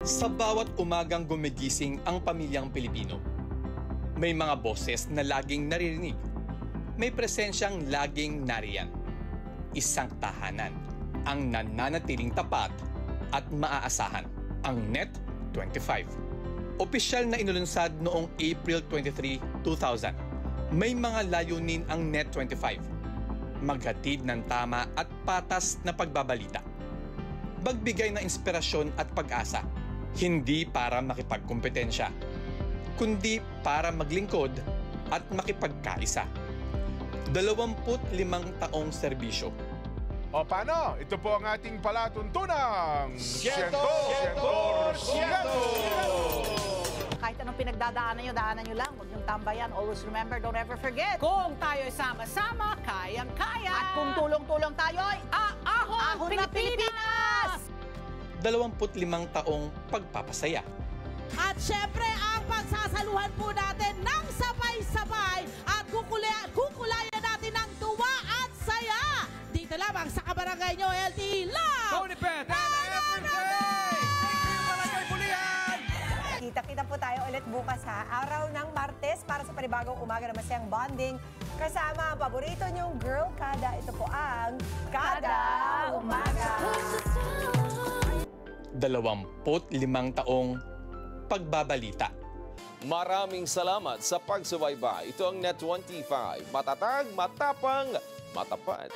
Sa bawat umagang gumigising ang pamilyang Pilipino, may mga boses na laging naririnig. May presensyang laging nariyan. Isang tahanan, ang nananatiling tapat at maaasahan, ang Net25. Opisyal na inulunsad noong April 23, 2000. May mga layunin ang Net25. Maghatid ng tama at patas na pagbabalita. Magbigay ng inspirasyon at pag-asa. Hindi para makipagkompetensya, kundi para maglingkod at makipagkaisa. 25 taong serbisyo. O paano? Ito po ang ating palatuntunang 100%. Kahit anong pinagdadaanan nyo, daanan nyo lang. Huwag niyong tambayan. Always remember, don't ever forget. Kung tayo'y sama-sama, kayang-kaya. At kung tulong-tulong tayo'y Ahon na Pilipinas! 25 taong pagpapasaya. At syempre, ang pagsasaluhan po natin ng sabay-sabay at kukulayan natin ng tuwa at saya. Dito lamang sa kabarangay nyo, LTE Love! Tony Pet and everyday! Barangay Pulihan! Kita-kita po tayo ulit bukas ha. Araw ng Martes para sa panibagong umaga na masayang bonding. Kasama ang paborito niyong girl kada. Ito po ang Kada Umaga. 25 taong pagbabalita. Maraming salamat sa pagsubaybay. Ito ang Net25. Matatag, matapang, matapat.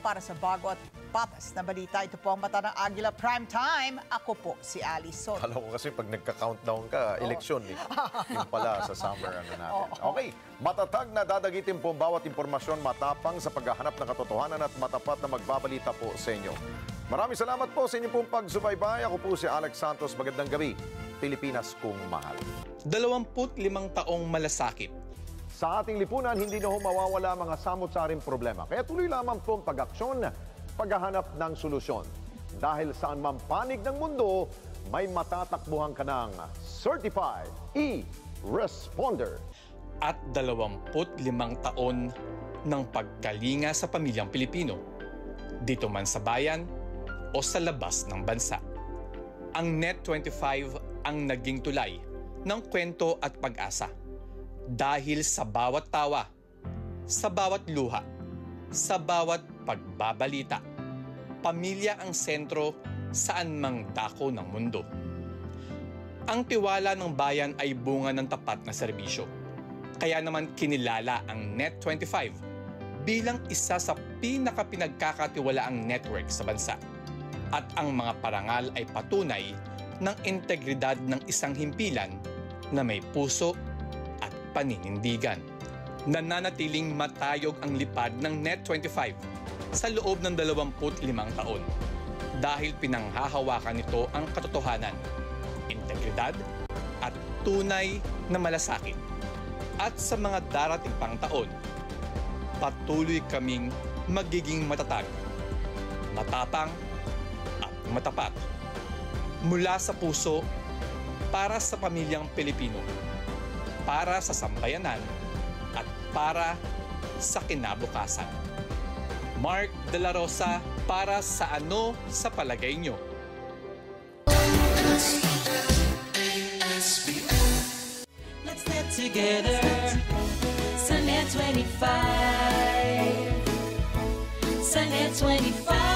Para sa bago at patas na balita, ito po ang Mata ng Agila Prime Time. Ako po si Alice Soto. Alam ko kasi pag nagka-countdown ka, eleksyon eh. Yung pala sa summer natin. Okay, matatag na dadagitin po bawat impormasyon, matapang sa paghahanap ng katotohanan at matapat na magbabalita po sa inyo. Maraming salamat po sa inyong pong pagsubaybay. Ako po si Alex Santos. Magandang gabi, Pilipinas kong mahal. 25 taong malasakit. Sa ating lipunan, hindi na mawawala mga samot-saring problema. Kaya tuloy lamang po ang pag-aksyon, paghahanap ng solusyon. Dahil saan man panig ng mundo, may matatakbuhan ka ng Certified E-Responder. At 25 taon ng pagkalinga sa pamilyang Pilipino. Dito man sa bayan o sa labas ng bansa. Ang Net25 ang naging tulay ng kwento at pag-asa. Dahil sa bawat tawa, sa bawat luha, sa bawat pagbabalita, pamilya ang sentro saan mang dako ng mundo. Ang tiwala ng bayan ay bunga ng tapat na serbisyo. Kaya naman kinilala ang Net25 bilang isa sa pinakapinagkakatiwalaang network sa bansa. At ang mga parangal ay patunay ng integridad ng isang himpilan na may puso at paninindigan. Nananatiling matayog ang lipad ng Net25 sa loob ng 25 taon dahil pinanghahawakan nito ang katotohanan, integridad at tunay na malasakit. At sa mga darating pang taon, patuloy kaming magiging matatag, matapang at matapat. Mula sa puso, para sa pamilyang Pilipino, para sa sambayanan, at para sa kinabukasan. Mark De La Rosa, para sa ano sa palagay nyo? Let's get together sa Net25. Sa Net25.